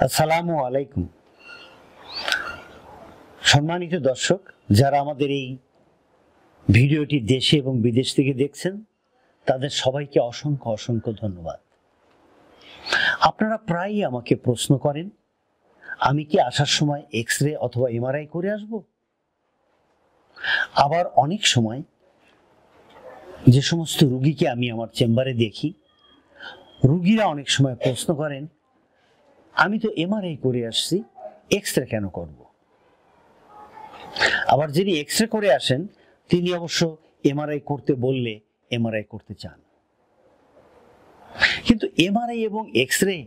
আসসালামু আলাইকুম। সম্মানিত দর্শক, যারা আমাদের এই ভিডিওটি দেশে এবং বিদেশ থেকে দেখছেন, তাদের সবাইকে অসংখ্য অসংখ্য ধন্যবাদ। আপনারা প্রায়ই আমাকে প্রশ্ন করেন, আমি কি আসার সময় এক্স-রে অথবা এমআরআই করে আসব? আবার অনেক সময় যে সমস্ত রুগীকে আমি আমার চেম্বারে দেখি, রুগীরা অনেক সময় প্রশ্ন করেন, আমি তো এমআরআই করে আসছি, এক্স-রে কেন করব? আবার যিনি এক্স-রে করে আসেন তিনি অবশ্য এমআরআই করতে বললে এমআরআই করতে চান। কিন্তু এমআরআই এবং এক্স-রে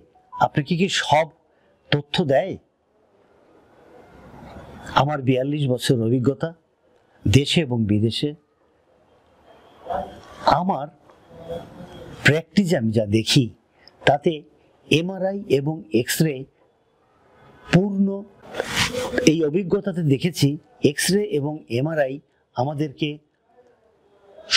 আপনাকে কি সব তথ্য দেয়? আমার 42 বছর অভিজ্ঞতা দেশে এবং বিদেশে, আমার প্র্যাকটিসে আমি যা দেখি তাতে এমআরআই এবং এক্স-রে পূর্ণ এই অভিজ্ঞতাতে দেখেছি এক্স-রে এবং এমআরআই আমাদেরকে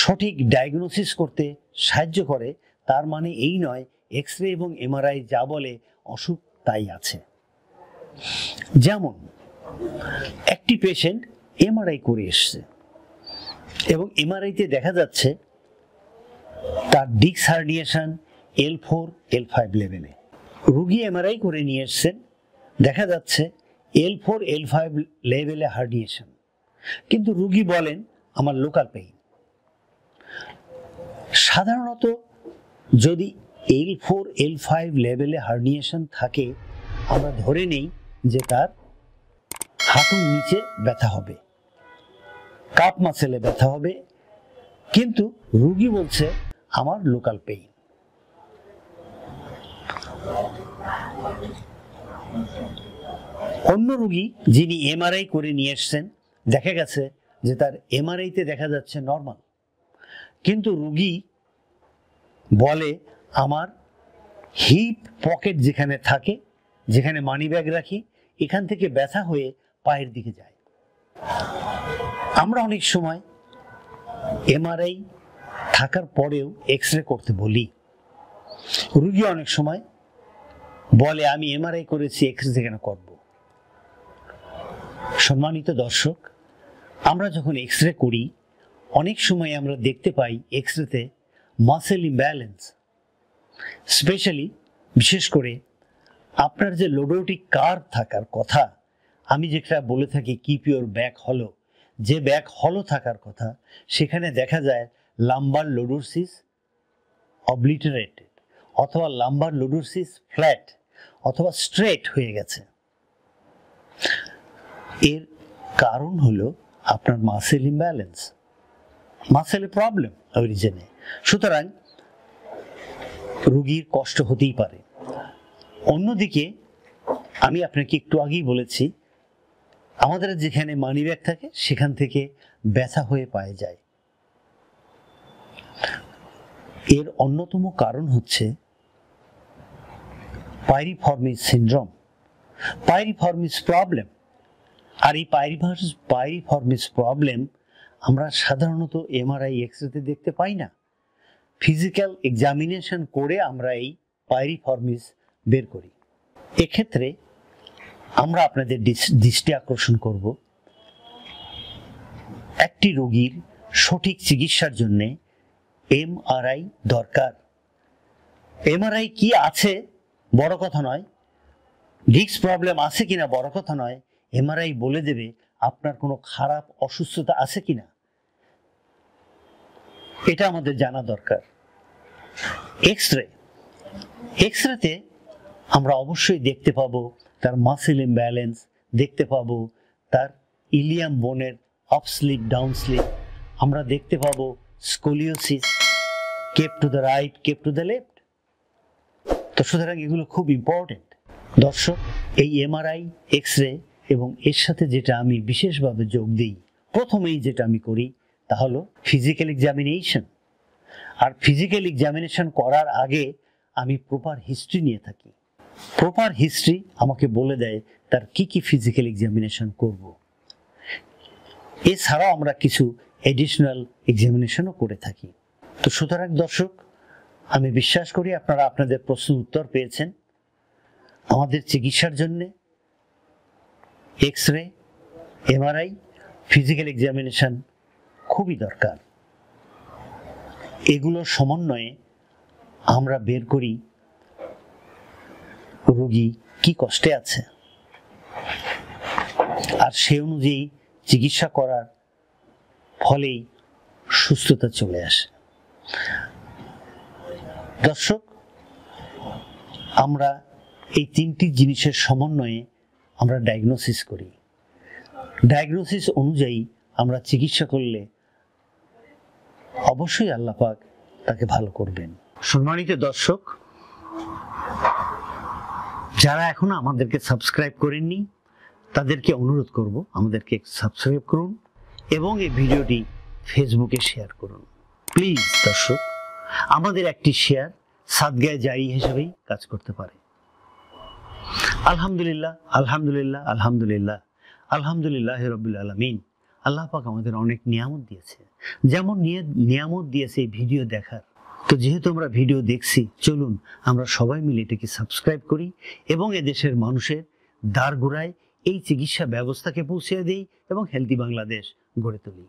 সঠিক ডায়াগনোসিস করতে সাহায্য করে। তার মানে এই নয় এক্স-রে এবং এমআরআই যা বলে অসুখ তাই আছে। যেমন একটি পেশেন্ট এমআরআই করে এসছে এবং এমআরআইতে দেখা যাচ্ছে তার ডিস্ক হার্নিয়েশন L4 L5 লেভেলে। রুগী এমআরআই করে নিয়ে এসছেন, দেখা যাচ্ছে L4 L5 লেভেলে হার্নিয়েশন, কিন্তু রুগী বলেন আমার লোকাল পেইন। সাধারণত যদি L4 L5 লেভেলে হার্নিয়েশন থাকে, আমরা ধরে নেই যে তার হাঁটুর নিচে ব্যথা হবে, কাপ মাসেলে ব্যথা হবে, কিন্তু রুগী বলছে আমার লোকাল পেইন। অন্য রুগী যিনি এমআরআই করে নিয়ে এসছেন, দেখা গেছে যে তার এমআরআইতে দেখা যাচ্ছে নর্মাল, কিন্তু রুগী বলে আমার হিপ পকেট যেখানে থাকে, যেখানে মানি ব্যাগ রাখি, এখান থেকে ব্যথা হয়ে পায়ের দিকে যায়। আমরা অনেক সময় এমআরআই থাকার পরেও এক্স-রে করতে বলি, রুগী অনেক সময় বলে আমি এমআরআই করেছি, এক্স-রে কেন করব? সম্মানিত দর্শক, আমরা যখন এক্স-রে করি অনেক সময় আমরা দেখতে পাই এক্স-রেতে মাসেল ইমব্যালেন্স, স্পেশালি বিশেষ করে আপনার যে লোডোটিক কার্ভ থাকার কথা, আমি যেটা বলে থাকি কিপ ইউর ব্যাক হলো, যে ব্যাক হলো থাকার কথা, সেখানে দেখা যায় লাম্বার লোডোসিস অবলিটারেটেড, অথবা লাম্বার লোডোসিস ফ্ল্যাট অথবা স্ট্রেট হয়ে গেছে। এর কারণ হলো আপনার মাসেল ইমব্যালেন্স, মাসেলে প্রবলেম অরিজিনে। সুতরাং রোগীর কষ্ট হতেই পারে। অন্যদিকে আমি আপনাকে একটু আগেই বলেছি, আমাদের যেখানে মানিব্যাগ থাকে সেখান থেকে ব্যথা হয়ে পায়ে যায়। এর অন্যতম কারণ হচ্ছে পাইরিফর্মিস সিনড্রোম, পাইরিফর্মিস প্রবলেম। আর এই পাইরিফর্মিস প্রবলেম আমরা সাধারণত এমআরআই এক্স-রেতে দেখতে পাই না। ফিজিক্যাল এক্সামিনেশন করে আমরা এই পাইরিফর্মিস বের করি। এক্ষেত্রে আমরা আপনাদের দৃষ্টি আকর্ষণ করব, একটি রোগীর সঠিক চিকিৎসার জন্য এমআরআই দরকার। এমআরআই কি আছে বড় কথা নয়, ডিস্ক প্রবলেম আছে কিনা বড় কথা নয়, এমআরআই বলে দেবে আপনার কোনো খারাপ অসুস্থতা আছে কিনা, এটা আমাদের জানা দরকার। এক্স-রেতে আমরা অবশ্যই দেখতে পাবো তার মাসেল ইমব্যালেন্স, দেখতে পাবো তার ইলিয়াম বোনের আপ স্লিপ ডাউন স্লিপ, আমরা দেখতে পাবো scoliosis, kept to the right, kept to the left. তো সুতরাং এগুলো খুব ইম্পর্টেন্ট। দর্শক, এই এমআরআই, এক্স-রে এবং এর সাথে যেটা আমি বিশেষভাবে যোগ দিই, প্রথমেই যেটা আমি করি তা হলো ফিজিক্যাল এক্সামিনেশন। আর ফিজিক্যাল এক্সামিনেশন করার আগে আমি প্রপার হিস্ট্রি নিয়ে থাকি। প্রপার হিস্ট্রি আমাকে বলে দেয় তার কি কি ফিজিক্যাল এক্সামিনেশন করব। এছাড়াও আমরা কিছু এডিশনাল এক্সামিনেশনও করে থাকি। তো সুতরাং দর্শক, আমি বিশ্বাস করি আপনারা আপনাদের প্রশ্নের উত্তর পেয়েছেন। আমাদের চিকিৎসার জন্য X ray, MRI, physical examination খুবই দরকার। এগুলোর সমন্বয়ে আমরা বের করি রোগী কি কষ্টে আছে, আর সে অনুযায়ী চিকিৎসা করার ফলেই সুস্থতা চলে আসে। দর্শক, আমরা এই তিনটি জিনিসের সমন্বয়ে আমরা ডায়াগনোসিস করি। ডায়াগনোসিস অনুযায়ী আমরা চিকিৎসা করলে অবশ্যই আল্লাহ পাক তাকে ভালো করবেন। সম্মানিত দর্শক, যারা এখনো আমাদেরকে সাবস্ক্রাইব করেননি তাদেরকে অনুরোধ করব আমাদেরকে সাবস্ক্রাইব করুন এবং এই ভিডিওটি ফেসবুকে শেয়ার করুন। প্লিজ দর্শক, আমাদের একটি শেয়ার সাদগায়ে জারি হিসেবেই কাজ করতে পারে। আলহামদুলিল্লাহ, আলহামদুলিল্লাহ, আলহামদুলিল্লাহ, আলহামদুলিল্লাহ রাব্বিল আলামিন। আল্লাহ পাক আমাদের অনেক নিয়ামত দিয়েছে, যেমন নিয়ামত দিয়েছে এই ভিডিও দেখার। তো যেহেতু আমরা ভিডিও দেখছি, চলুন আমরা সবাই মিলে এটাকে সাবস্ক্রাইব করি এবং এদেশের মানুষের দ্বার গোড়ায় এই চিকিৎসা ব্যবস্থাকে পৌঁছে দেই এবং হেলদি বাংলাদেশ গড়ে তুলি।